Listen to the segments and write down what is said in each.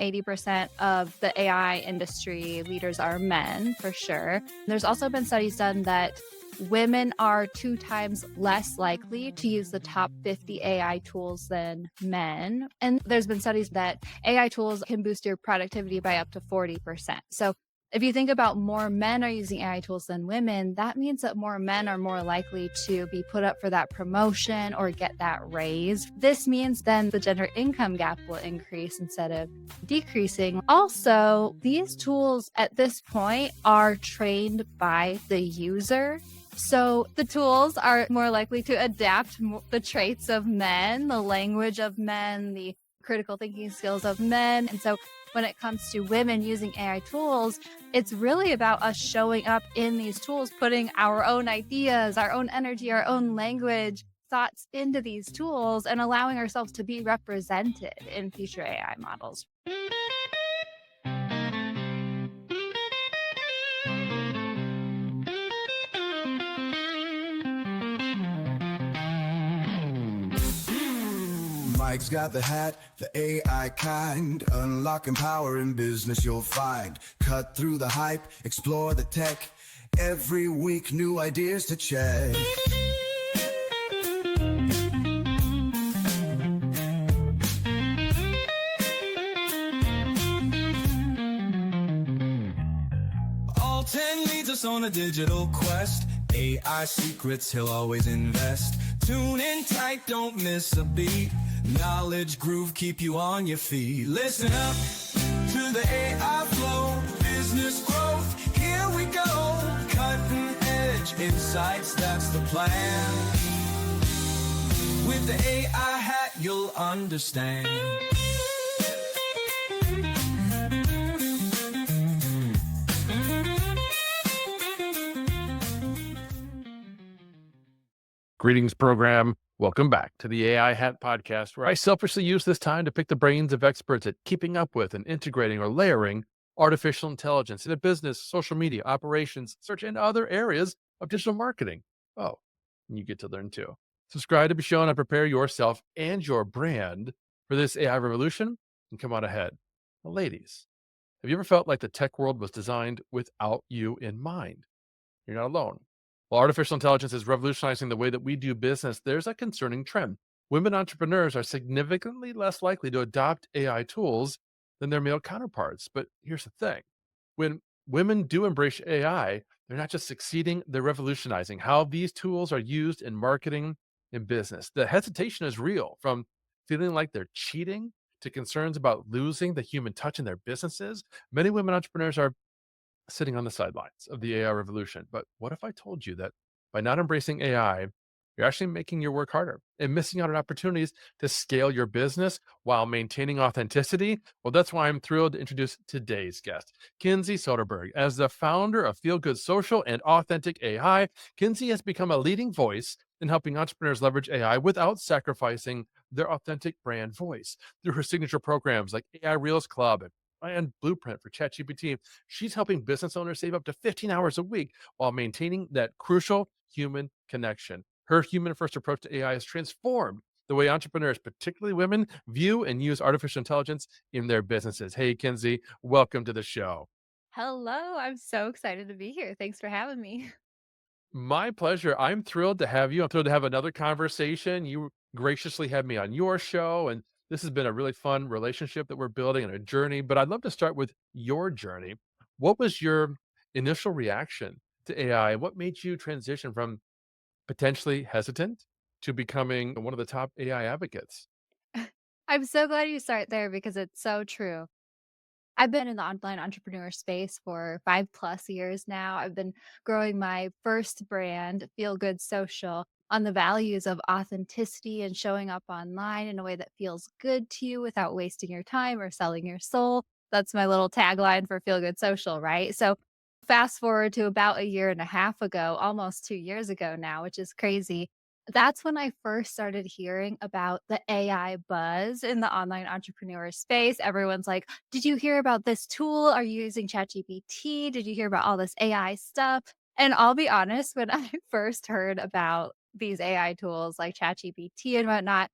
80% of the AI industry leaders are men, for sure. There's also been studies done that women are 2 times less likely to use the top 50 AI tools than men. And there's been studies that AI tools can boost your productivity by up to 40%. So if you think about more men are using AI tools than women, that means that more men are more likely to be put up for that promotion or get that raise. This means then the gender income gap will increase instead of decreasing. Also, these tools at this point are trained by the user. So the tools are more likely to adapt the traits of men, the language of men, the critical thinking skills of men. And so when it comes to women using AI tools, it's really about us showing up in these tools, putting our own ideas, our own energy, our own language, thoughts into these tools and allowing ourselves to be represented in future AI models. Mike's got the hat, the AI kind. Unlocking power in business you'll find. Cut through the hype, explore the tech. Every week new ideas to check. All 10 leads us on a digital quest. AI secrets he'll always invest. Tune in tight, don't miss a beat. Knowledge groove, keep you on your feet. Listen up to the AI flow, business growth, here we go. Cutting edge insights, that's the plan. With the AI hat, you'll understand. Greetings, program. Welcome back to the AI Hat Podcast, where I selfishly use this time to pick the brains of experts at keeping up with and integrating or layering artificial intelligence into business, social media, operations, search, and other areas of digital marketing. Oh, and you get to learn too. Subscribe to be shown and prepare yourself and your brand for this AI revolution and come on ahead. Now, ladies, have you ever felt like the tech world was designed without you in mind? You're not alone. While artificial intelligence is revolutionizing the way that we do business, there's a concerning trend. Women entrepreneurs are significantly less likely to adopt AI tools than their male counterparts. But here's the thing. When women do embrace AI, they're not just succeeding, they're revolutionizing how these tools are used in marketing and business. The hesitation is real, from feeling like they're cheating to concerns about losing the human touch in their businesses. Many women entrepreneurs are sitting on the sidelines of the AI revolution. But what if I told you that by not embracing AI, you're actually making your work harder and missing out on opportunities to scale your business while maintaining authenticity? Well, that's why I'm thrilled to introduce today's guest, Kinsey Soderberg. As the founder of Feel Good Social and Authentic AI, Kinsey has become a leading voice in helping entrepreneurs leverage AI without sacrificing their authentic brand voice. Through her signature programs like AI Reels Club and Blueprint for ChatGPT, she's helping business owners save up to 15 hours a week while maintaining that crucial human connection. Her human first approach to AI has transformed the way entrepreneurs, particularly women, view and use artificial intelligence in their businesses. Hey, Kinsey, welcome to the show. Hello, I'm so excited to be here. Thanks for having me. My pleasure. I'm thrilled to have you. I'm thrilled to have another conversation. You graciously had me on your show, and this has been a really fun relationship that we're building and a journey. But I'd love to start with your journey. What was your initial reaction to AI? What made you transition from potentially hesitant to becoming one of the top AI advocates? I'm so glad you start there because it's so true. I've been in the online entrepreneur space for 5+ years now. I've been growing my first brand, Feel Good Social, on the values of authenticity and showing up online in a way that feels good to you without wasting your time or selling your soul. That's my little tagline for Feel Good Social, right? So, fast forward to about a year and a half ago, almost 2 years ago now, which is crazy. That's when I first started hearing about the AI buzz in the online entrepreneur space. Everyone's like, did you hear about this tool? Are you using ChatGPT? Did you hear about all this AI stuff? And I'll be honest, when I first heard about these AI tools like ChatGPT and whatnot,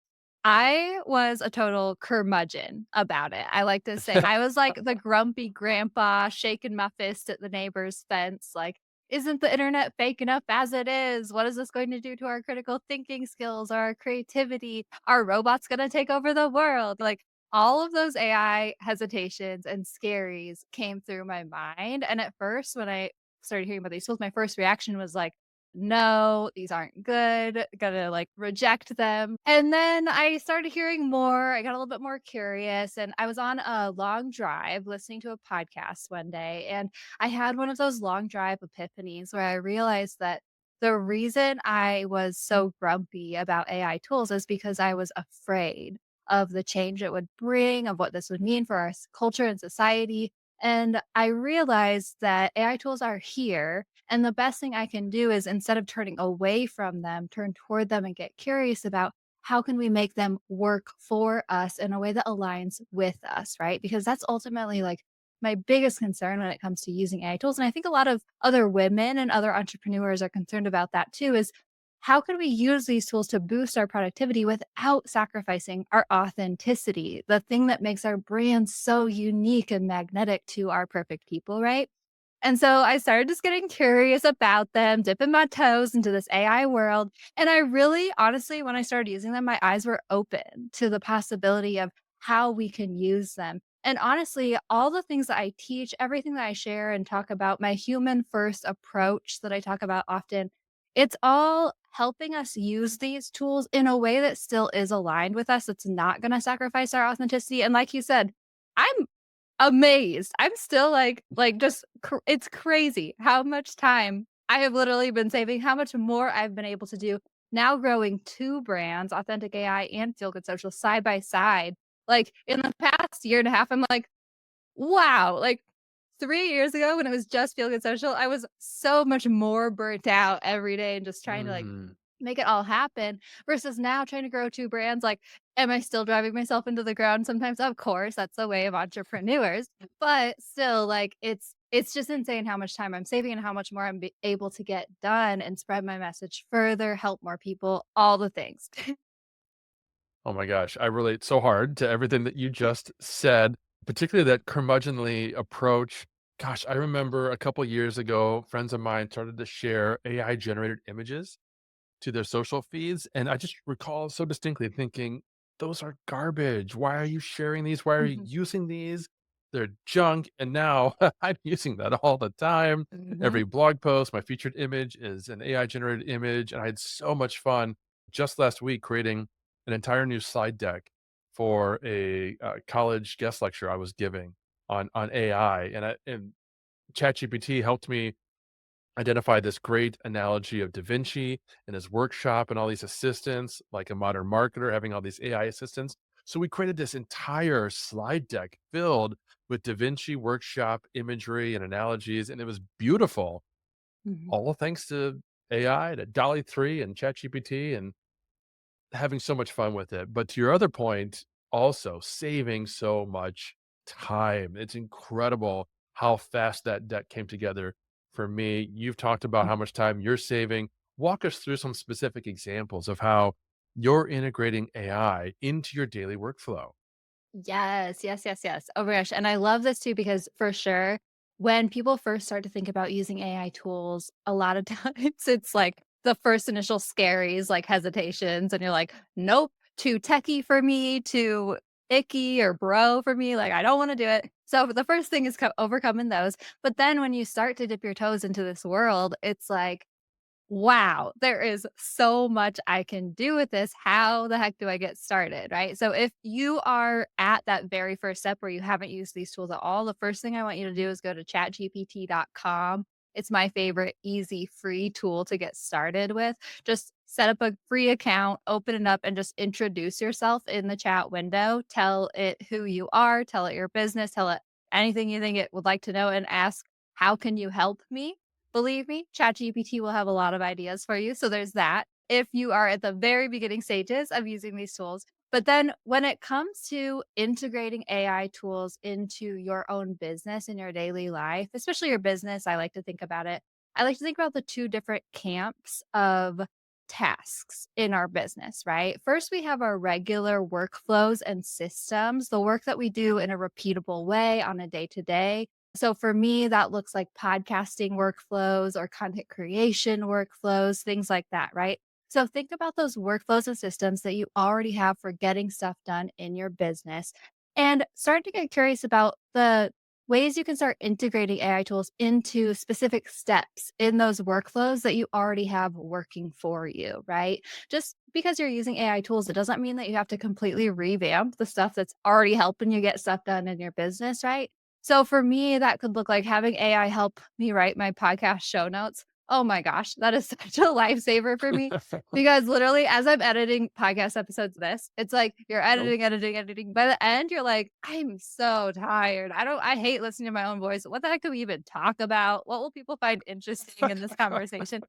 I was a total curmudgeon about it. I like to say I was like the grumpy grandpa shaking my fist at the neighbor's fence, like, isn't the internet fake enough as it is? What is this going to do to our critical thinking skills, our creativity? Are robots going to take over the world? Like, all of those AI hesitations and scaries came through my mind. And at first, when I started hearing about these tools, my first reaction was like, no, these aren't good, gonna like reject them. And then I started hearing more. I got a little bit more curious, and I was on a long drive listening to a podcast one day, and I had one of those long drive epiphanies where I realized that the reason I was so grumpy about AI tools is because I was afraid of the change it would bring, of what this would mean for our culture and society. And I realized that AI tools are here, and the best thing I can do is instead of turning away from them, turn toward them and get curious about how can we make them work for us in a way that aligns with us, right? Because that's ultimately like my biggest concern when it comes to using AI tools. And I think a lot of other women and other entrepreneurs are concerned about that too is how can we use these tools to boost our productivity without sacrificing our authenticity, the thing that makes our brand so unique and magnetic to our perfect people, right? And so I started just getting curious about them, dipping my toes into this AI world. And I really, honestly, when I started using them, my eyes were open to the possibility of how we can use them. And honestly, all the things that I teach, everything that I share and talk about, my human first approach that I talk about often, it's all helping us use these tools in a way that still is aligned with us. It's not going to sacrifice our authenticity. And like you said, I'm amazed. I'm still just it's crazy how much time I have literally been saving, how much more I've been able to do now growing 2 brands, Authentic AI and Feel Good Social side by side. Like, in the past year and a half, I'm like, wow, like 3 years ago when it was just Feel Good Social, I was so much more burnt out every day and just trying to like Mm. make it all happen versus now trying to grow 2 brands, like, am I still driving myself into the ground sometimes? Of course, that's the way of entrepreneurs, but still, like, it's just insane how much time I'm saving and how much more I'm able to get done and spread my message further, help more people, all the things. Oh my gosh, I relate so hard to everything that you just said, particularly that curmudgeonly approach. Gosh, I remember a couple years ago, friends of mine started to share AI generated images to their social feeds. And I just recall so distinctly thinking, those are garbage. Why are you sharing these? Why are you Mhm. using these? They're junk. And now I'm using that all the time. Mhm. Every blog post, my featured image is an AI generated image. And I had so much fun just last week creating an entire new slide deck for a college guest lecture I was giving on AI. And ChatGPT helped me identify this great analogy of Da Vinci and his workshop and all these assistants, like a modern marketer having all these AI assistants. So we created this entire slide deck filled with Da Vinci workshop imagery and analogies, and it was beautiful. Mhm. All thanks to AI, to Dolly 3 and ChatGPT, and having so much fun with it. But to your other point, also saving so much time. It's incredible how fast that deck came together for me. You've talked about how much time you're saving. Walk us through some specific examples of how you're integrating AI into your daily workflow. Yes, yes, yes, yes. Oh my gosh. And I love this too because for sure, when people first start to think about using AI tools, a lot of times it's like the first initial scaries, like hesitations, and you're like, nope, too techie for me, too icky or bro for me. Like, I don't want to do it. So the first thing is overcoming those. But then when you start to dip your toes into this world, it's like, wow, there is so much I can do with this. How the heck do I get started? Right. So, if you are at that very first step where you haven't used these tools at all, the first thing I want you to do is go to chatgpt.com. It's my favorite, easy, free tool to get started with. Just set up a free account, open it up, and just introduce yourself in the chat window. Tell it who you are, tell it your business, tell it anything you think it would like to know, and ask, how can you help me? Believe me, ChatGPT will have a lot of ideas for you. So there's that. If you are at the very beginning stages of using these tools. But then when it comes to integrating AI tools into your own business in your daily life, especially your business, I like to think about it. I like to think about the two different camps of tasks in our business, right? First, we have our regular workflows and systems, the work that we do in a repeatable way on a day to day. So for me, that looks like podcasting workflows or content creation workflows, things like that, right? So think about those workflows and systems that you already have for getting stuff done in your business and start to get curious about the ways you can start integrating AI tools into specific steps in those workflows that you already have working for you, right? Just because you're using AI tools, it doesn't mean that you have to completely revamp the stuff that's already helping you get stuff done in your business, right? So for me, that could look like having AI help me write my podcast show notes. Oh my gosh, that is such a lifesaver for me because literally, as I'm editing podcast episodes of this, it's like you're Nope. editing, editing, editing. By the end, you're like, I'm so tired. I hate listening to my own voice. What the heck do we even talk about? What will people find interesting in this conversation?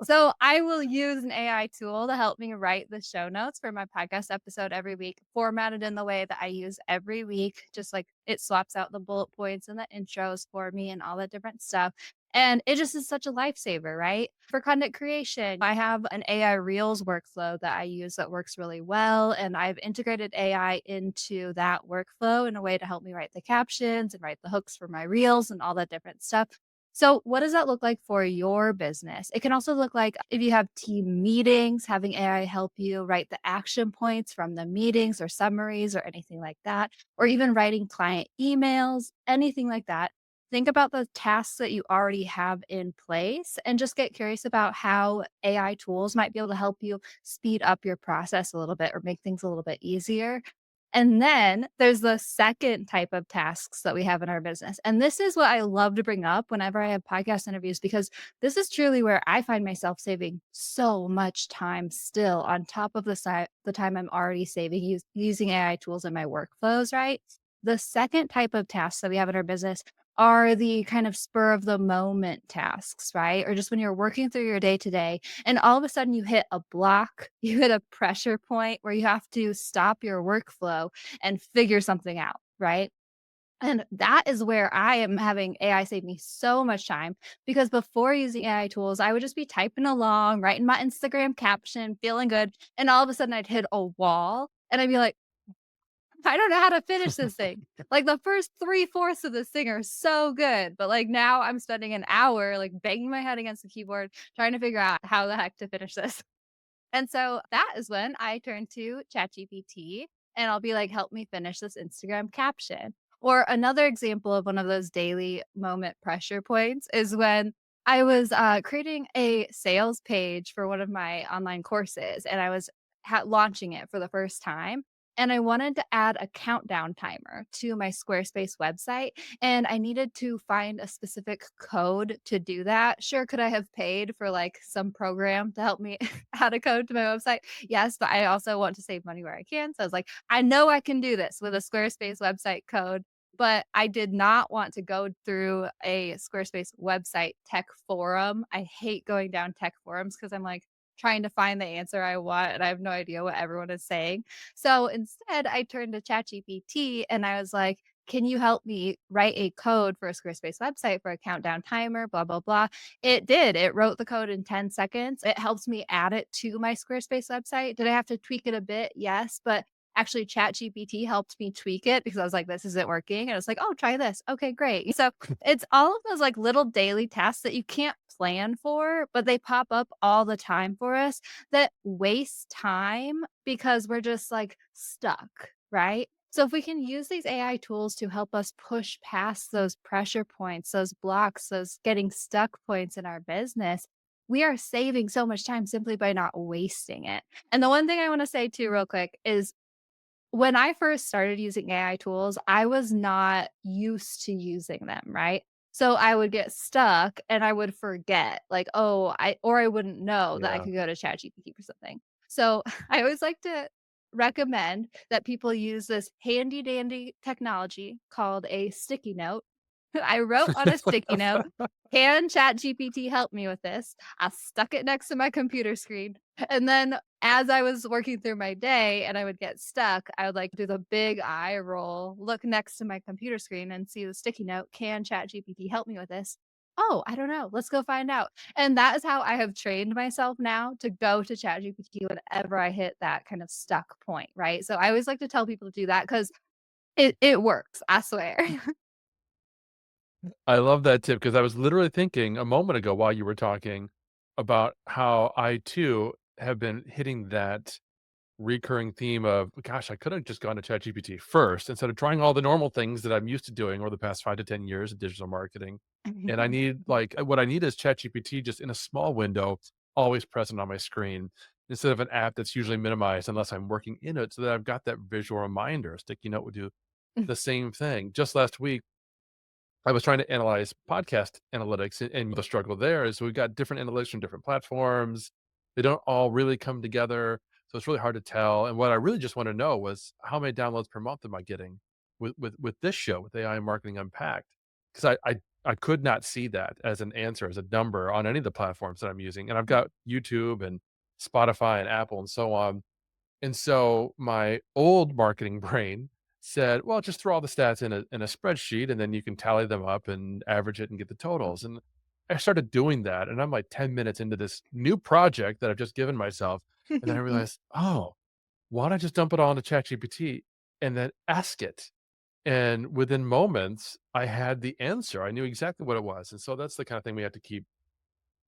So I will use an AI tool to help me write the show notes for my podcast episode every week, formatted in the way that I use every week. Just like it swaps out the bullet points and the intros for me and all that different stuff. And it just is such a lifesaver, right? For content creation, I have an AI Reels workflow that I use that works really well. And I've integrated AI into that workflow in a way to help me write the captions and write the hooks for my Reels and all that different stuff. So, what does that look like for your business? It can also look like if you have team meetings, having AI help you write the action points from the meetings or summaries or anything like that, or even writing client emails, anything like that. Think about the tasks that you already have in place and just get curious about how AI tools might be able to help you speed up your process a little bit or make things a little bit easier. And then there's the second type of tasks that we have in our business. And this is what I love to bring up whenever I have podcast interviews, because this is truly where I find myself saving so much time still on top of the time I'm already saving using AI tools in my workflows, right? The second type of tasks that we have in our business are the kind of spur of the moment tasks, right? Or just when you're working through your day to day and all of a sudden you hit a block, you hit a pressure point where you have to stop your workflow and figure something out, right? And that is where I am having AI save me so much time because before using AI tools, I would just be typing along, writing my Instagram caption, feeling good. And all of a sudden I'd hit a wall and I'd be like, I don't know how to finish this thing. Like the first 3/4 of this thing are so good, but like now I'm spending an hour like banging my head against the keyboard trying to figure out how the heck to finish this. And so that is when I turn to ChatGPT and I'll be like, help me finish this Instagram caption. Or another example of one of those daily moment pressure points is when I was creating a sales page for one of my online courses and I was launching it for the first time. And I wanted to add a countdown timer to my Squarespace website. And I needed to find a specific code to do that. Sure, could I have paid for like some program to help me add a code to my website? Yes, but I also want to save money where I can. So I was like, I know I can do this with a Squarespace website code, but I did not want to go through a Squarespace website tech forum. I hate going down tech forums because I'm like trying to find the answer I want and I have no idea what everyone is saying. So instead, I turned to ChatGPT and I was like, can you help me write a code for a Squarespace website for a countdown timer, blah, blah, blah. It did. It wrote the code in 10 seconds. It helps me add it to my Squarespace website. Did I have to tweak it a bit? Yes. But actually, ChatGPT helped me tweak it because I was like, this isn't working. And I was like, oh, try this. Okay, great. So it's all of those like little daily tasks that you can't plan for, but they pop up all the time for us that waste time because we're just like stuck, right? So if we can use these AI tools to help us push past those pressure points, those blocks, those getting stuck points in our business, we are saving so much time simply by not wasting it. And the one thing I want to say too, real quick, is when I first started using AI tools, I was not used to using them, right? So I would get stuck and I would forget, like, I wouldn't know that I Yeah. could go to ChatGPT for something. So I always like to recommend that people use this handy dandy technology called a sticky note. I wrote on a sticky note, "Can ChatGPT help me with this?" I stuck it next to my computer screen, and then as I was working through my day and I would get stuck, I would, like, do the big eye roll, look next to my computer screen and see the sticky note, "Can ChatGPT help me with this?" Oh, I don't know. Let's go find out. And that is how I have trained myself now to go to ChatGPT whenever I hit that kind of stuck point, right? So I always like to tell people to do that because it works, I swear. I love that tip because I was literally thinking a moment ago while you were talking about how I too have been hitting that recurring theme of, gosh, I could have just gone to ChatGPT first instead of trying all the normal things that I'm used to doing over the past 5 to 10 years of digital marketing. And I need what I need is ChatGPT just in a small window, always present on my screen instead of an app that's usually minimized unless I'm working in it so that I've got that visual reminder. A sticky note would do the same thing. Just last week, I was trying to analyze podcast analytics, and the struggle there is we've got different analytics from different platforms. They don't all really come together, so it's really hard to tell. And what I really just want to know was how many downloads per month am I getting with this show with AI Marketing Unpacked? Because I could not see that as an answer, as a number on any of the platforms that I'm using, and I've got YouTube and Spotify and Apple and so on. And so my old marketing brain said, well, just throw all the stats in a spreadsheet and then you can tally them up and average it and get the totals. And I started doing that. And I'm like 10 minutes into this new project that I've just given myself. And then I realized, oh, why don't I just dump it all into ChatGPT and then ask it? And within moments, I had the answer. I knew exactly what it was. And so that's the kind of thing we have to keep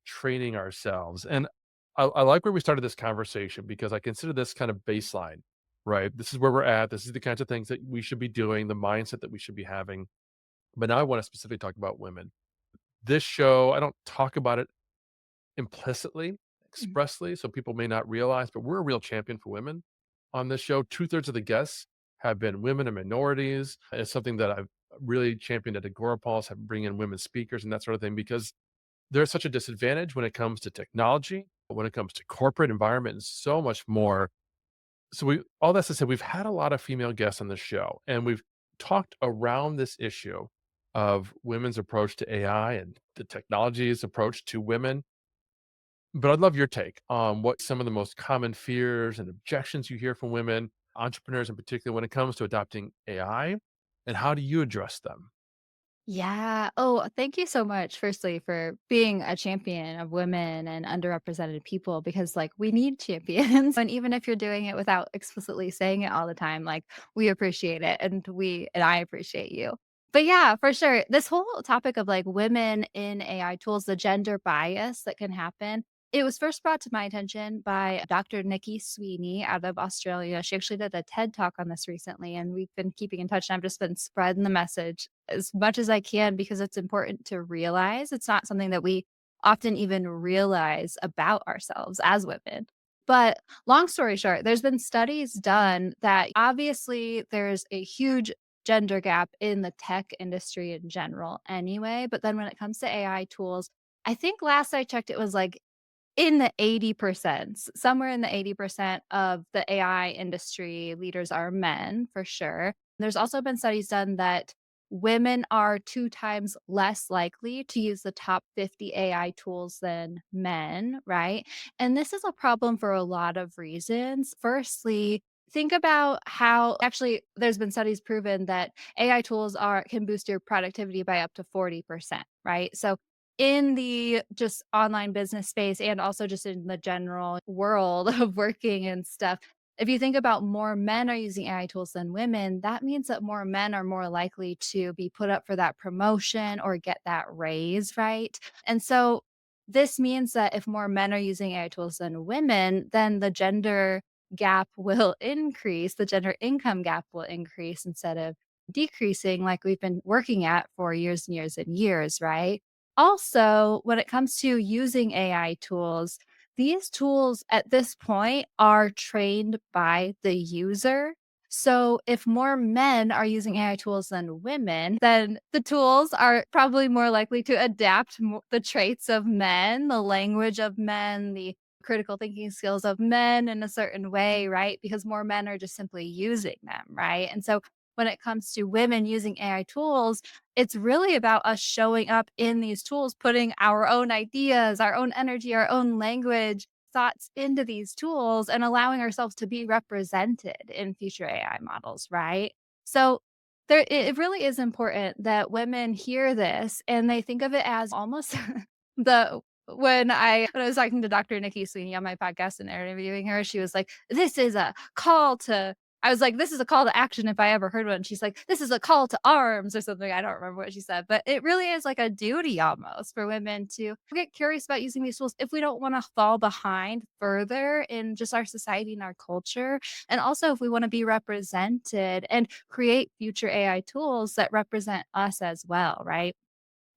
training ourselves. And I like where we started this conversation because I consider this kind of baseline, right? This is where we're at. This is the kinds of things that we should be doing, the mindset that we should be having. But now I want to specifically talk about women. This show, I don't talk about it implicitly, expressly, so people may not realize, but we're a real champion for women on this show. Two-thirds of the guests have been women and minorities. It's something that I've really championed at Agorapulse, have bring in women speakers and that sort of thing because there's such a disadvantage when it comes to technology, when it comes to corporate environment, and so much more. So we all that to say, we've had a lot of female guests on the show, and we've talked around this issue of women's approach to AI and the technology's approach to women. But I'd love your take on what some of the most common fears and objections you hear from women, entrepreneurs in particular, when it comes to adopting AI, and how do you address them? Yeah. Oh, thank you so much, firstly, for being a champion of women and underrepresented people because, like, we need champions. And even if you're doing it without explicitly saying it all the time, like, we appreciate it and I appreciate you. But yeah, for sure. This whole topic of like women in AI tools, the gender bias that can happen. It was first brought to my attention by Dr. Nikki Sweeney out of Australia. She actually did a TED talk on this recently, and we've been keeping in touch. And I've just been spreading the message as much as I can because it's important to realize it's not something that we often even realize about ourselves as women. But long story short, there's been studies done that obviously there's a huge gender gap in the tech industry in general anyway. But then when it comes to AI tools, I think last I checked, it was like in the 80%, somewhere in the 80% of the AI industry leaders are men for sure. There's also been studies done that women are 2 times less likely to use the top 50 AI tools than men, right? And this is a problem for a lot of reasons. Firstly, think about how actually there's been studies proven that AI tools are can boost your productivity by up to 40%, right? So in the just online business space and also just in the general world of working and stuff, if you think about more men are using AI tools than women, that means that more men are more likely to be put up for that promotion or get that raise, right? And so this means that if more men are using AI tools than women, then the gender gap will increase, the gender income gap will increase instead of decreasing like we've been working at for years and years and years, right? Also, when it comes to using AI tools, these tools at this point are trained by the user. So, if more men are using AI tools than women, then the tools are probably more likely to adapt the traits of men, the language of men, the critical thinking skills of men in a certain way, right? Because more men are just simply using them, right? And so, when it comes to women using AI tools, it's really about us showing up in these tools, putting our own ideas, our own energy, our own language, thoughts into these tools and allowing ourselves to be represented in future AI models, right? So It really is important that women hear this and they think of it as almost the when I was talking to Dr. Nikki Sweeney on my podcast and interviewing her, she was like, "This is a call to." I was like, "This is a call to action if I ever heard one." She's like, "This is a call to arms," or something. I don't remember what she said, but it really is like a duty almost for women to get curious about using these tools if we don't want to fall behind further in just our society and our culture. And also, if we want to be represented and create future AI tools that represent us as well, right?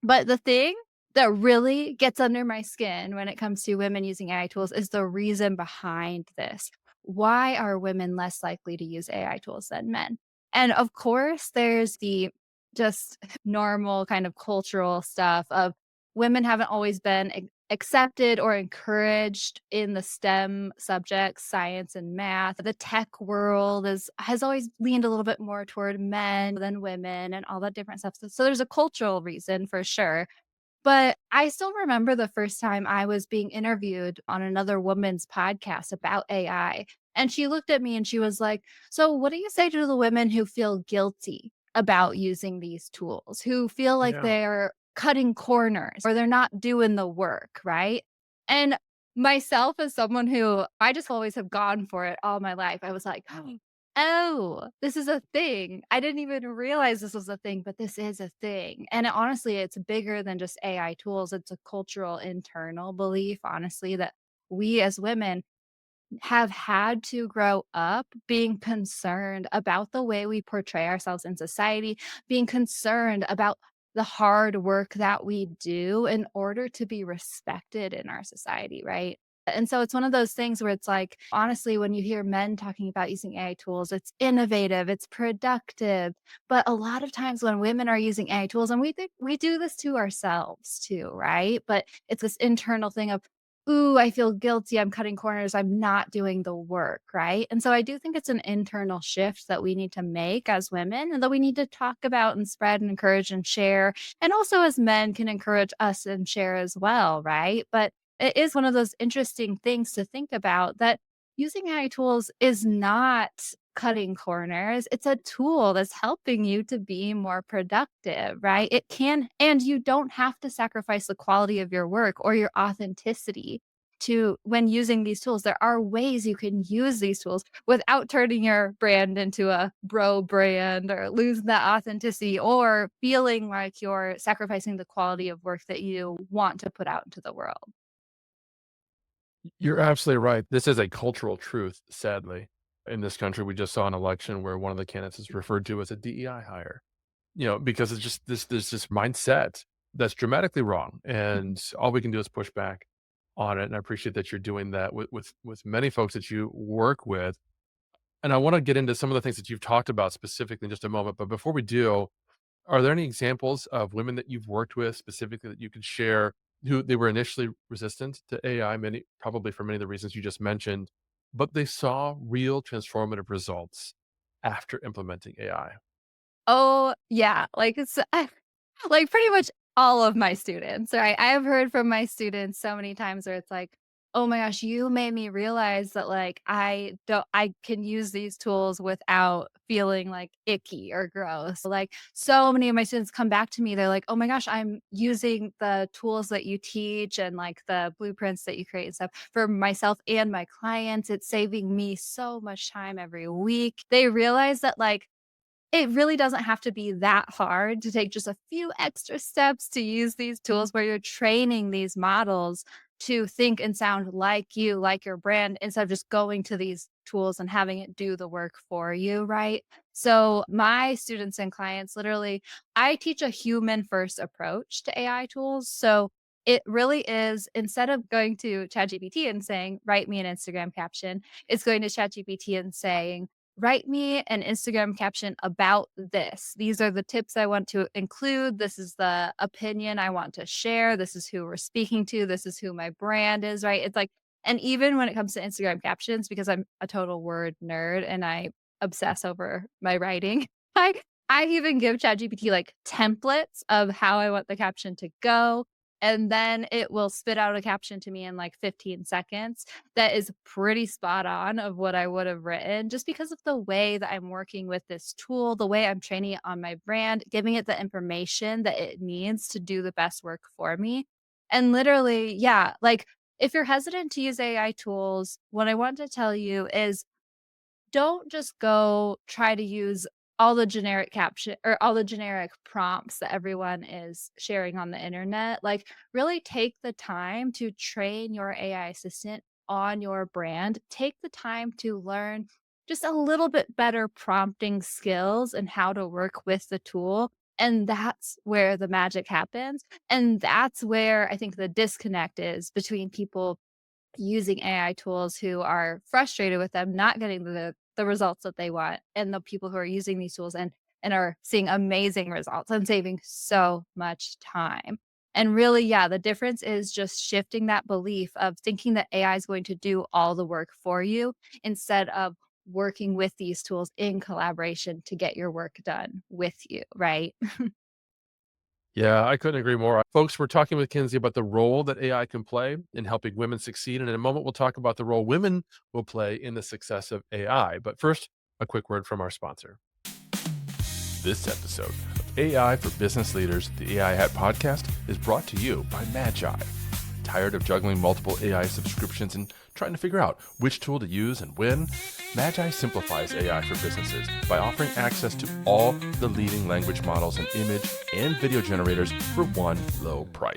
But the thing that really gets under my skin when it comes to women using AI tools is the reason behind this. Why are women less likely to use AI tools than men? And of course, there's the just normal kind of cultural stuff of women haven't always been accepted or encouraged in the STEM subjects, science and math. The tech world has always leaned a little bit more toward men than women and all that different stuff. So there's a cultural reason for sure. But I still remember the first time I was being interviewed on another woman's podcast about AI. And she looked at me and she was like, "So, what do you say to the women who feel guilty about using these tools, who feel like Yeah. they're cutting corners or they're not doing the work?" Right. And myself, as someone who I just always have gone for it all my life, I was like, "Oh, this is a thing. I didn't even realize this was a thing, but this is a thing." And honestly, it's bigger than just AI tools. It's a cultural internal belief, honestly, that we as women have had to grow up being concerned about the way we portray ourselves in society, being concerned about the hard work that we do in order to be respected in our society, right? And so it's one of those things where it's like, honestly, when you hear men talking about using AI tools, it's innovative, it's productive. But a lot of times when women are using AI tools, and we think we do this to ourselves too, right? But it's this internal thing of, "Ooh, I feel guilty, I'm cutting corners, I'm not doing the work," right? And so I do think it's an internal shift that we need to make as women and that we need to talk about and spread and encourage and share. And also as men can encourage us and share as well, right? But it is one of those interesting things to think about that using AI tools is not cutting corners. It's a tool that's helping you to be more productive, right? It can, and you don't have to sacrifice the quality of your work or your authenticity to when using these tools. There are ways you can use these tools without turning your brand into a bro brand or losing that authenticity or feeling like you're sacrificing the quality of work that you want to put out into the world. You're absolutely right. This is a cultural truth, sadly. In this country, we just saw an election where one of the candidates is referred to as a DEI hire, because it's just this mindset that's dramatically wrong. And all we can do is push back on it. And I appreciate that you're doing that with many folks that you work with. And I want to get into some of the things that you've talked about specifically in just a moment. But before we do, are there any examples of women that you've worked with specifically that you could share who they were initially resistant to AI, many probably for many of the reasons you just mentioned, but they saw real transformative results after implementing AI? Oh, yeah, like, it's like, pretty much all of my students, right? I have heard from my students so many times where it's like, "Oh my gosh, you made me realize that, like, I can use these tools without feeling, like, icky or gross." Like, so many of my students come back to me, they're like, "Oh my gosh, I'm using the tools that you teach and, like, the blueprints that you create and stuff for myself and my clients. It's saving me so much time every week." They realize that, like, it really doesn't have to be that hard to take just a few extra steps to use these tools where you're training these models to think and sound like you, like your brand, instead of just going to these tools and having it do the work for you, right? So, my students and clients literally, I teach a human first approach to AI tools. So, it really is instead of going to ChatGPT and saying, "Write me an Instagram caption," it's going to ChatGPT and saying, "Write me an Instagram caption about this. These are the tips I want to include. This is the opinion I want to share. This is who we're speaking to. This is who my brand is," right? It's like, and even when it comes to Instagram captions, because I'm a total word nerd and I obsess over my writing, I I even give ChatGPT like templates of how I want the caption to go. and then it will spit out a caption to me in like 15 seconds that is pretty spot on of what I would have written just because of the way that I'm working with this tool, the way I'm training it on my brand, giving it the information that it needs to do the best work for me. And literally, yeah, like if you're hesitant to use AI tools, what I want to tell you is don't just go try to use all the generic caption or all the generic prompts that everyone is sharing on the internet. Like, really take the time to train your AI assistant on your brand. Take the time to learn just a little bit better prompting skills and how to work with the tool. And that's where the magic happens. And that's where I think the disconnect is between people using AI tools who are frustrated with them not getting the results that they want, and the people who are using these tools and are seeing amazing results and saving so much time. And really, yeah, the difference is just shifting that belief of thinking that AI is going to do all the work for you instead of working with these tools in collaboration to get your work done with you, right? Yeah, I couldn't agree more. Folks, we're talking with Kinsey about the role that AI can play in helping women succeed. And in a moment, we'll talk about the role women will play in the success of AI. But first, a quick word from our sponsor. This episode of AI for Business Leaders, the AI Hat podcast, is brought to you by Magi. Tired of juggling multiple AI subscriptions and trying to figure out which tool to use and when? Magi simplifies AI for businesses by offering access to all the leading language models and image and video generators for one low price.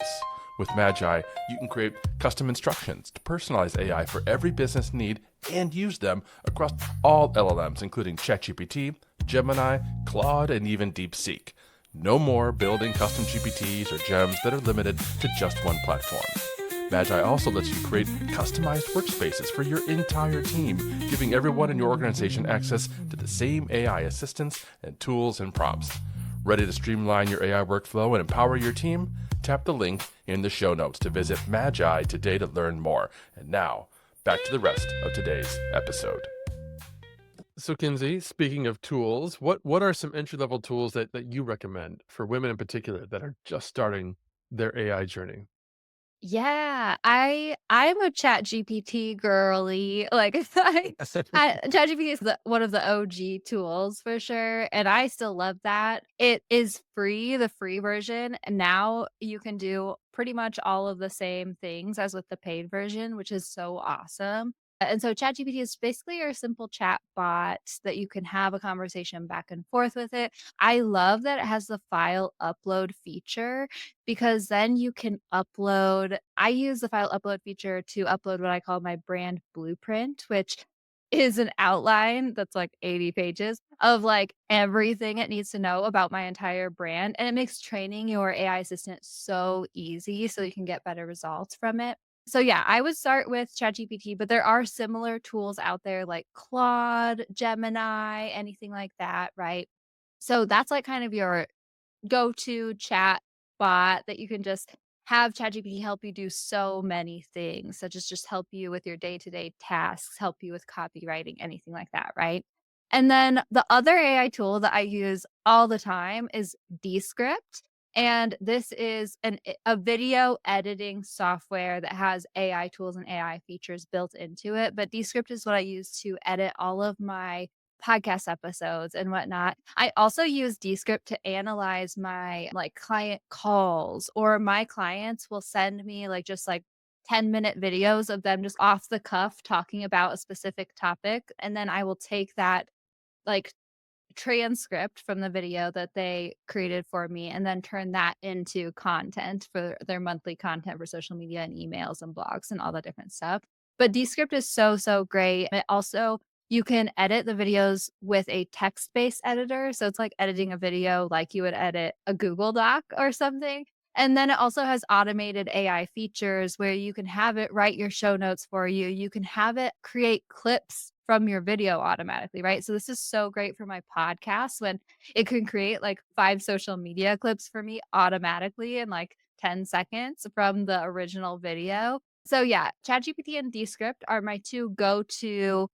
With Magi, you can create custom instructions to personalize AI for every business need and use them across all LLMs, including ChatGPT, Gemini, Claude, and even DeepSeek. No more building custom GPTs or gems that are limited to just one platform. Magi also lets you create customized workspaces for your entire team, giving everyone in your organization access to the same AI assistants and tools and prompts. Ready to streamline your AI workflow and empower your team? Tap the link in the show notes to visit Magi today to learn more. And now, back to the rest of today's episode. So, Kinsey, speaking of tools, what are some entry-level tools that you recommend for women in particular that are just starting their AI journey? Yeah, I'm a Chat GPT girly. Like Chat GPT is one of the OG tools for sure, and I still love that. It is free, the free version, and now you can do pretty much all of the same things as with the paid version, which is so awesome. And so ChatGPT is basically your simple chat bot that you can have a conversation back and forth with it. I love that it has the file upload feature because then you can upload I use the file upload feature to upload what I call my brand blueprint, which is an outline that's like 80 pages of like everything it needs to know about my entire brand. And it makes training your AI assistant so easy so you can get better results from it. So yeah, I would start with ChatGPT, but there are similar tools out there like Claude, Gemini, anything like that, right? So that's like kind of your go-to chat bot that you can just have ChatGPT help you do so many things, such as just help you with your day-to-day tasks, help you with copywriting, anything like that, right? And then the other AI tool that I use all the time is Descript. And this is a video editing software that has AI tools and AI features built into it. But Descript is what I use to edit all of my podcast episodes and whatnot. I also use Descript to analyze my like client calls, or my clients will send me like just like 10-minute videos of them just off the cuff talking about a specific topic. And then I will take that like transcript from the video that they created for me and then turn that into content for their monthly content for social media and emails and blogs and all that different stuff. But Descript is so, so great. It also, you can edit the videos with a text-based editor. So it's like editing a video like you would edit a Google Doc or something. And then it also has automated AI features where you can have it write your show notes for you. You can have it create clips from your video automatically, right? So this is so great for my podcast when it can create like 5 social media clips for me automatically in like 10 seconds from the original video. So yeah, ChatGPT and Descript are my 2 go-to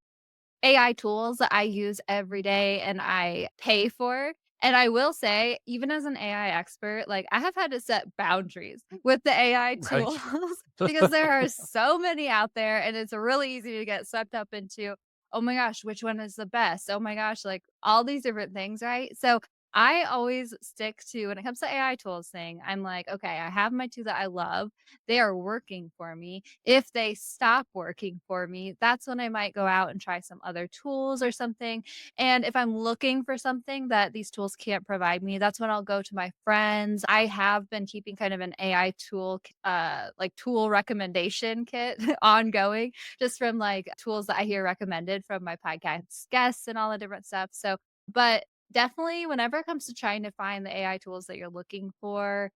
AI tools that I use every day and I pay for. And I will say, even as an AI expert, like I have had to set boundaries with the AI Right. tools because there are so many out there and it's really easy to get swept up into, oh my gosh, which one is the best? Oh my gosh, like all these different things, right? So I always stick to when it comes to AI tools thing, I'm like, okay, I have my two that I love. They are working for me. If they stop working for me, that's when I might go out and try some other tools or something. And if I'm looking for something that these tools can't provide me, that's when I'll go to my friends. I have been keeping kind of an AI tool, like tool recommendation kit ongoing, just from like tools that I hear recommended from my podcast guests and all the different stuff. So, but definitely whenever it comes to trying to find the AI tools that you're looking for,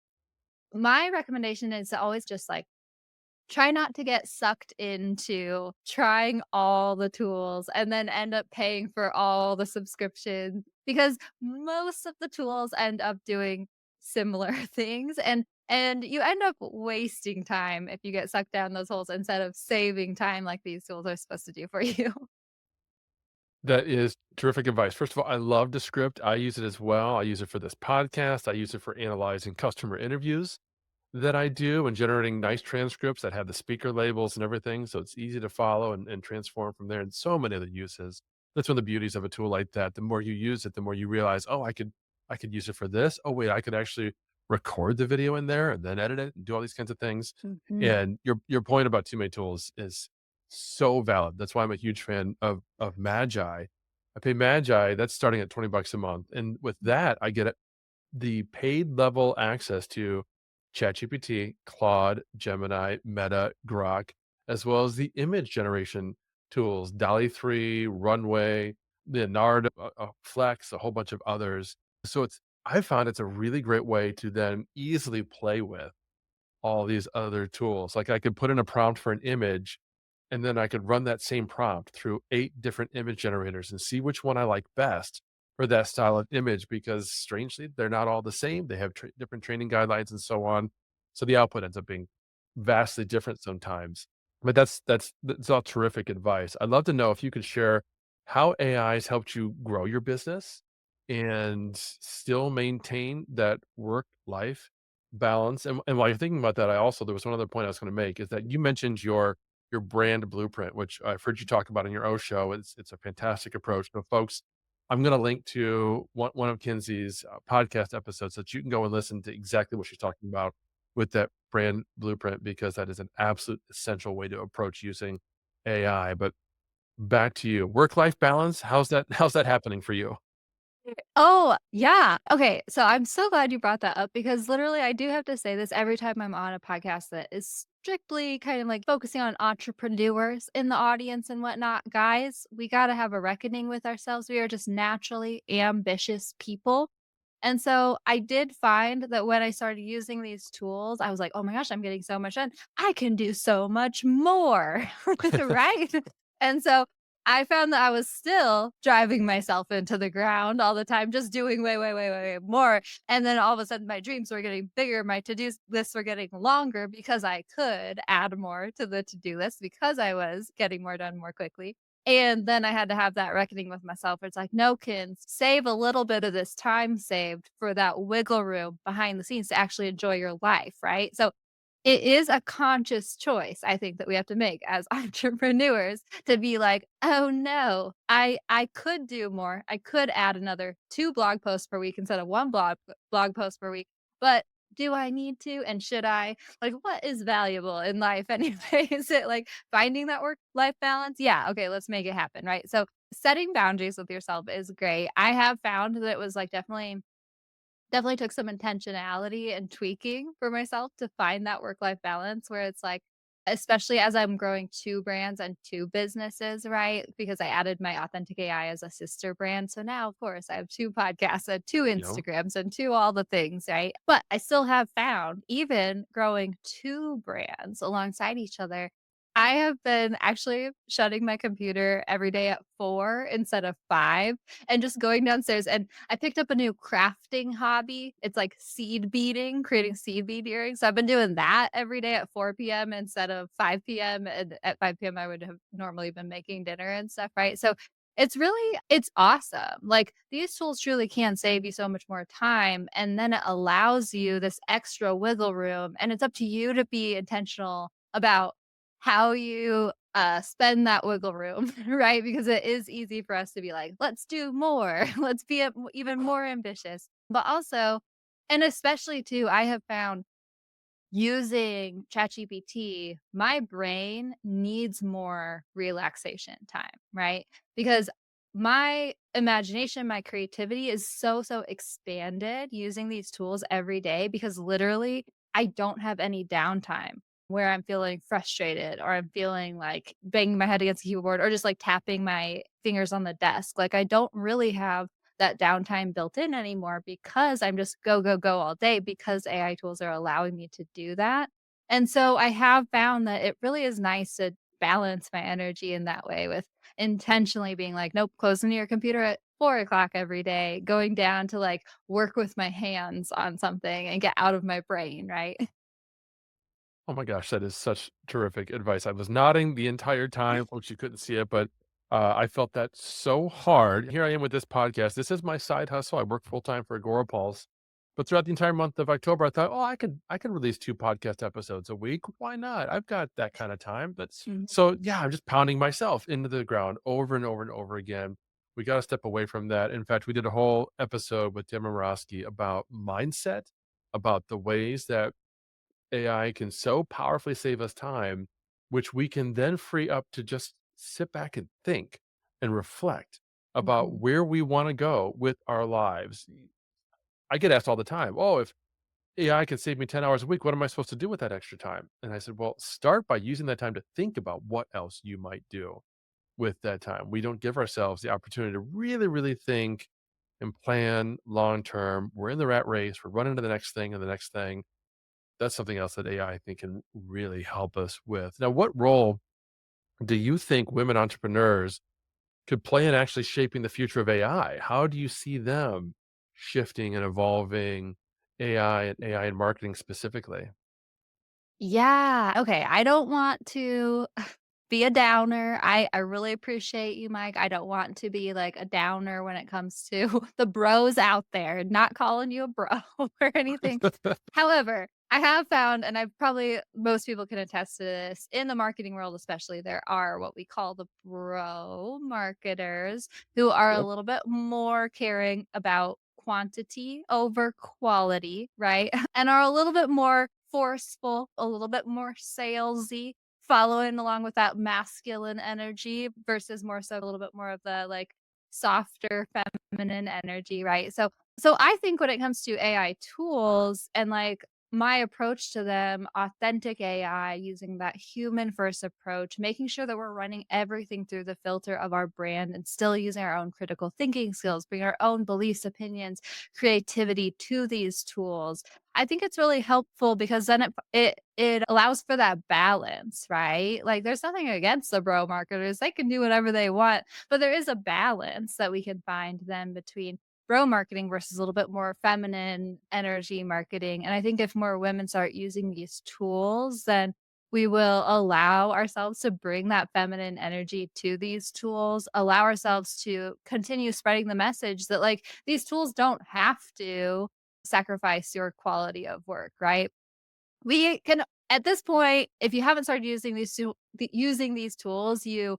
my recommendation is to always just like try not to get sucked into trying all the tools and then end up paying for all the subscriptions because most of the tools end up doing similar things and you end up wasting time if you get sucked down those holes instead of saving time like these tools are supposed to do for you. That is terrific advice. First of all, I love the script. I use it as well. I use it for this podcast. I use it for analyzing customer interviews that I do and generating nice transcripts that have the speaker labels and everything. So it's easy to follow and transform from there and so many other uses. That's one of the beauties of a tool like that. The more you use it, the more you realize, oh, I could use it for this. Oh, wait, I could actually record the video in there and then edit it and do all these kinds of things. Mhm. And your point about too many tools is so valid. That's why I'm a huge fan of Magi. I pay Magi, that's starting at $20 a month. And with that, I get the paid level access to ChatGPT, Claude, Gemini, Meta, Grok, as well as the image generation tools, DALL-E 3, Runway, Leonardo, Flex, a whole bunch of others. So I found it's a really great way to then easily play with all these other tools. Like I could put in a prompt for an image and then I could run that same prompt through 8 different image generators and see which one I like best for that style of image because strangely, they're not all the same. They have different training guidelines and so on. So the output ends up being vastly different sometimes. But that's all terrific advice. I'd love to know if you could share how AI has helped you grow your business and still maintain that work life balance. And while you're thinking about that, there was one other point I was going to make is that you mentioned your brand blueprint, which I've heard you talk about in your O show. It's a fantastic approach. So, folks, I'm going to link to one of Kinsey's podcast episodes so that you can go and listen to exactly what she's talking about with that brand blueprint because that is an absolute essential way to approach using AI. But back to you, work life balance. How's that happening for you? Oh, yeah. Okay, so I'm so glad you brought that up because literally I do have to say this every time I'm on a podcast that is strictly kind of like focusing on entrepreneurs in the audience and whatnot. Guys, we got to have a reckoning with ourselves. We are just naturally ambitious people. And so I did find that when I started using these tools, I was like, oh my gosh, I'm getting so much done. I can do so much more. Right. And so I found that I was still driving myself into the ground all the time, just doing way, way, way, way more. And then all of a sudden, my dreams were getting bigger. My to do lists were getting longer because I could add more to the to do list because I was getting more done more quickly. And then I had to have that reckoning with myself. It's like, no, kids, save a little bit of this time saved for that wiggle room behind the scenes to actually enjoy your life. Right. So it is a conscious choice, I think, that we have to make as entrepreneurs to be like, "Oh, no, I could do more. I could add another 2 blog posts per week instead of 1 blog post per week, but do I need to, and should I?" Like, what is valuable in life anyway? Is it, like, finding that work-life balance? Yeah, okay, let's make it happen, right? So, setting boundaries with yourself is great. I have found that it was, like, definitely took some intentionality and tweaking for myself to find that work-life balance where it's like especially as I'm growing 2 brands and 2 businesses, right? Because I added my Authentic AI as a sister brand. So now, of course, I have 2 podcasts and 2 You know, Instagrams and 2 all the things, right? But I still have found even growing 2 brands alongside each other, I have been actually shutting my computer every day at 4 instead of 5 and just going downstairs and I picked up a new crafting hobby. It's like seed beading, creating seed bead earrings. So I've been doing that every day at 4 PM instead of 5 PM. And at 5 PM, I would have normally been making dinner and stuff, right? So It's awesome. Like, these tools truly can save you so much more time, and then it allows you this extra wiggle room, and it's up to you to be intentional about how you, spend that wiggle room, right? Because it is easy for us to be like, "Let's do more. Let's be even more ambitious." But also and especially too, I have found using ChatGPT, my brain needs more relaxation time, right? Because my imagination, my creativity is so expanded using these tools every day because literally I don't have any downtime where I'm feeling frustrated or I'm feeling like banging my head against the keyboard or just like tapping my fingers on the desk. Like I don't really have that downtime built in anymore because I'm just go, go, go all day because AI tools are allowing me to do that. And so I have found that it really is nice to balance my energy in that way with intentionally being like, nope, closing your computer at 4 o'clock every day, going down to like work with my hands on something and get out of my brain, right? Oh my gosh, that is such terrific advice. I was nodding the entire time, folks, you couldn't see it, but I felt that so hard. Here I am with this podcast. This is my side hustle. I work full time for Agorapulse, but throughout the entire month of October, I thought, oh, I can release 2 podcast episodes a week. Why not? I've got that kind of time. So yeah, I'm just pounding myself into the ground over and over and over again. We got to step away from that. In fact, we did a whole episode with Tim Morosky about mindset, about the ways that AI can so powerfully save us time, which we can then free up to just sit back and think and reflect about Mhm. where we want to go with our lives. I get asked all the time, oh, if AI can save me 10 hours a week, what am I supposed to do with that extra time? And I said, well, start by using that time to think about what else you might do with that time. We don't give ourselves the opportunity to really, really think and plan long term. We're in the rat race, we're running to the next thing and the next thing. That's something else that AI, I think, can really help us with. Now, what role do you think women entrepreneurs could play in actually shaping the future of AI? How do you see them shifting and evolving AI and marketing specifically? Yeah. Okay. I don't want to be a downer. I really appreciate you, Mike. I don't want to be like a downer when it comes to the bros out there, not calling you a bro or anything. However, I have found, and I've probably most people can attest to this in the marketing world, especially, there are what we call the bro marketers who are a Yep. little bit more caring about quantity over quality, right? And are a little bit more forceful, a little bit more salesy, following along with that masculine energy versus more so a little bit more of the like softer feminine energy, right? So I think when it comes to AI tools and like my approach to them, authentic AI, using that human first approach, making sure that we're running everything through the filter of our brand and still using our own critical thinking skills, bring our own beliefs, opinions, creativity to these tools. I think it's really helpful because then it allows for that balance, right? Like there's nothing against the bro marketers. They can do whatever they want, but there is a balance that we can find then between bro marketing versus a little bit more feminine energy marketing. And I think if more women start using these tools, then we will allow ourselves to bring that feminine energy to these tools, allow ourselves to continue spreading the message that like these tools don't have to sacrifice your quality of work, right? We can at this point, if you haven't started using these tools, you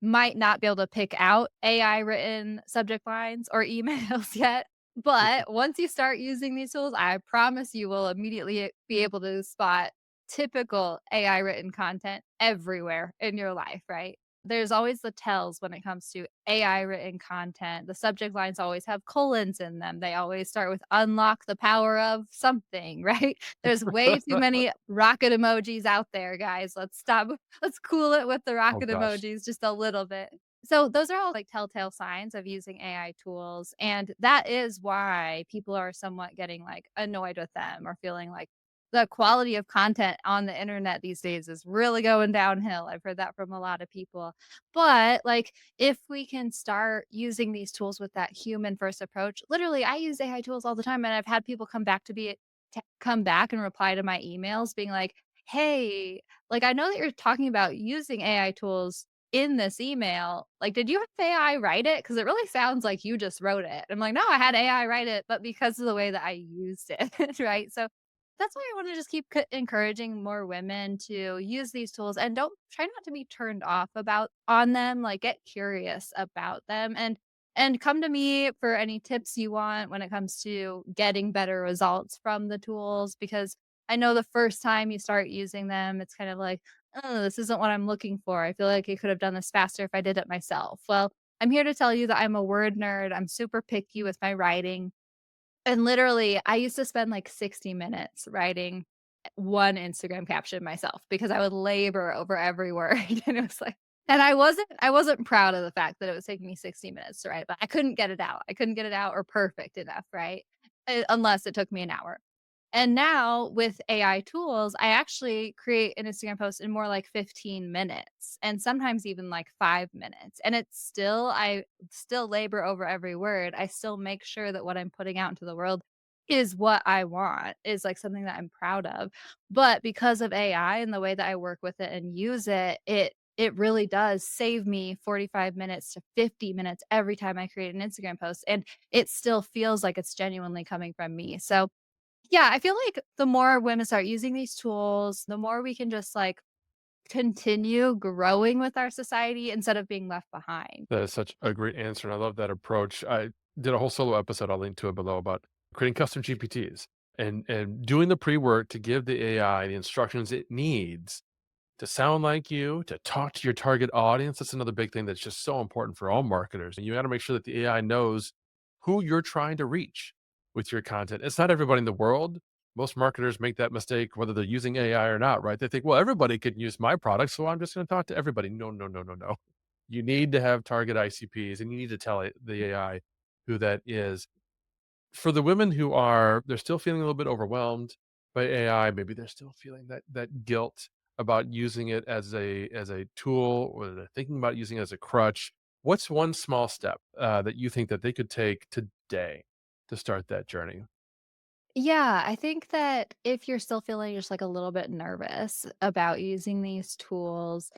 might not be able to pick out AI written subject lines or emails yet. But once you start using these tools, I promise you will immediately be able to spot typical AI written content everywhere in your life, right? There's always the tells when it comes to AI written content. The subject lines always have colons in them. They always start with unlock the power of something, right? There's way too many rocket emojis out there, guys. Let's stop. Let's cool it with the Oh rocket gosh. emojis just a little bit. So those are all like telltale signs of using AI tools. And that is why people are somewhat getting like annoyed with them or feeling like the quality of content on the internet these days is really going downhill. I've heard that from a lot of people. But like if we can start using these tools with that human first approach, literally I use AI tools all the time and I've had people come back and reply to my emails being like, "Hey, like I know that you're talking about using AI tools in this email, like, did you have AI write it? Because it really sounds like you just wrote it. I'm like, no, I had AI write it, but because of the way that I used it, right? So that's why I want to just keep encouraging more women to use these tools and don't try not to be turned off about on them. Like, get curious about them and come to me for any tips you want when it comes to getting better results from the tools, because I know the first time you start using them, it's kind of like, oh, this isn't what I'm looking for. I feel like I could have done this faster if I did it myself. Well, I'm here to tell you that I'm a word nerd. I'm super picky with my writing. And literally, I used to spend like 60 minutes writing one Instagram caption myself because I would labor over every word. And it was like, and I wasn't proud of the fact that it was taking me 60 minutes to write, but I couldn't get it out. I couldn't get it out or perfect enough, right? Unless it took me an hour. And now with AI tools, I actually create an Instagram post in more like 15 minutes and sometimes even like 5 minutes. And I still labor over every word. I still make sure that what I'm putting out into the world is what I want, is like something that I'm proud of. But because of AI and the way that I work with it and use it, it really does save me 45 minutes to 50 minutes every time I create an Instagram post. And it still feels like it's genuinely coming from me. So yeah, I feel like the more women start using these tools, the more we can just like continue growing with our society instead of being left behind. That is such a great answer, and I love that approach. I did a whole solo episode, I'll link to it below, about creating custom GPTs and doing the pre-work to give the AI the instructions it needs to sound like you, to talk to your target audience. That's another big thing that's just so important for all marketers. And you got to make sure that the AI knows who you're trying to reach with your content. It's not everybody in the world. Most marketers make that mistake, whether they're using AI or not, right? They think, well, everybody can use my product, so I'm just going to talk to everybody. No, no, no, no, no. You need to have target ICPs and you need to tell the AI who that is. For the women who they're still feeling a little bit overwhelmed by AI, maybe they're still feeling that guilt about using it as a tool, or they're thinking about using it as a crutch. What's one small step that you think that they could take today to start that journey? Yeah, I think that if you're still feeling just like a little bit nervous about using these tools,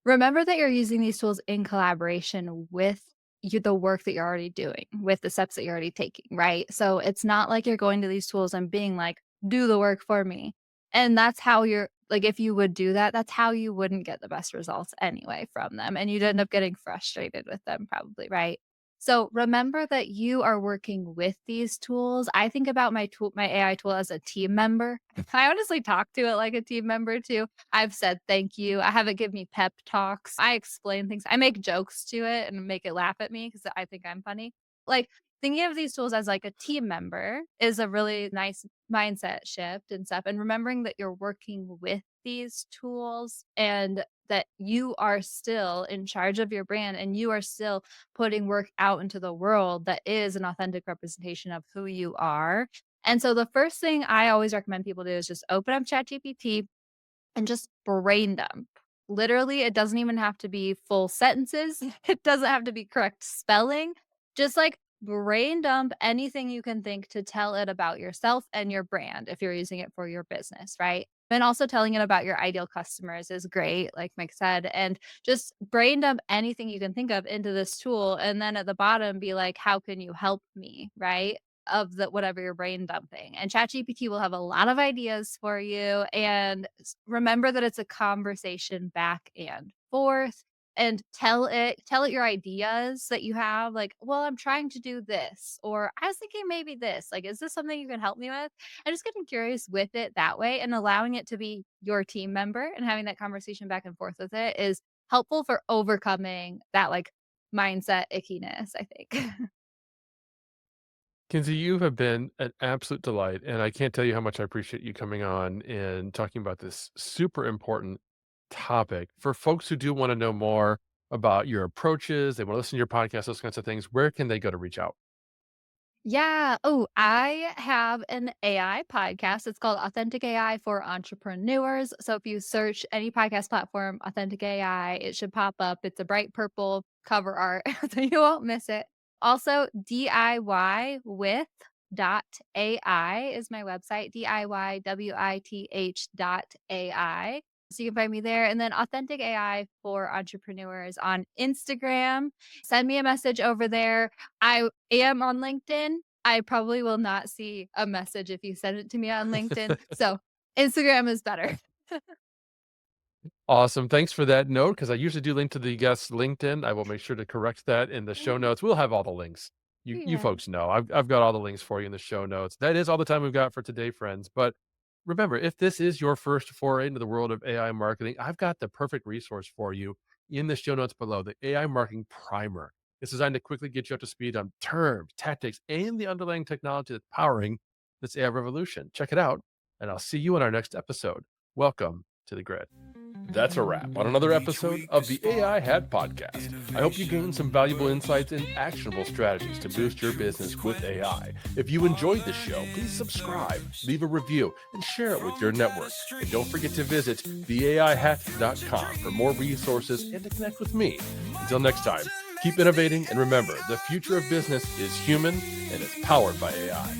remember that you're using these tools in collaboration with the work that you're already doing, with the steps that you're already taking, right? So it's not like you're going to these tools and being like, do the work for me. And that's how you're like, if you would do that, that's how you wouldn't get the best results anyway from them. And you'd end up getting frustrated with them, probably, right? So remember that you are working with these tools. I think about my AI tool as a team member. I honestly talk to it like a team member too. I've said thank you. I have it give me pep talks. I explain things. I make jokes to it and make it laugh at me because I think I'm funny. Like, thinking of these tools as like a team member is a really nice mindset shift and stuff. And remembering that you're working with these tools and that you are still in charge of your brand and you are still putting work out into the world that is an authentic representation of who you are. And so the first thing I always recommend people do is just open up ChatGPT and just brain dump. Literally, it doesn't even have to be full sentences. It doesn't have to be correct spelling. Just like brain dump anything you can think to tell it about yourself and your brand if you're using it for your business, right? And also telling it about your ideal customers is great, like Mike said. And just brain dump anything you can think of into this tool. And then at the bottom, be like, how can you help me? Right? Of the whatever you're brain dumping. And ChatGPT will have a lot of ideas for you. And remember that it's a conversation back and forth. And tell it your ideas that you have, like, well, I'm trying to do this, or I was thinking maybe this. Like, is this something you can help me with? And just getting curious with it that way and allowing it to be your team member and having that conversation back and forth with it is helpful for overcoming that like mindset ickiness, I think. Kinsey, you have been an absolute delight, and I can't tell you how much I appreciate you coming on and talking about this super important topic. For folks who do want to know more about your approaches, they want to listen to your podcast, those kinds of things, where can they go to reach out? Yeah. Oh, I have an AI podcast. It's called Authentic AI for Entrepreneurs. So if you search any podcast platform, Authentic AI, it should pop up. It's a bright purple cover art, so you won't miss it. Also, DIY with dot AI is my website, DIYWITH dot AI. So you can find me there. And then Authentic AI for Entrepreneurs on Instagram. Send me a message over there. I am on LinkedIn. I probably will not see a message if you send it to me on LinkedIn. So Instagram is better. Awesome. Thanks for that note, because I usually do link to the guest's LinkedIn. I will make sure to correct that in the show notes. We'll have all the links. You Yeah. folks know I've got all the links for you in the show notes. That is all the time we've got for today, friends. But remember, if this is your first foray into the world of AI marketing, I've got the perfect resource for you in the show notes below, the AI Marketing Primer. It's designed to quickly get you up to speed on terms, tactics, and the underlying technology that's powering this AI revolution. Check it out, and I'll see you in our next episode. Welcome to the grid. That's a wrap on another episode of the AI Hat Podcast. I hope you gained some valuable insights and actionable strategies to boost your business with AI. If you enjoyed the show, please subscribe, leave a review, and share it with your network. And don't forget to visit theaihat.com for more resources and to connect with me. Until next time, keep innovating, and remember, the future of business is human and it's powered by AI.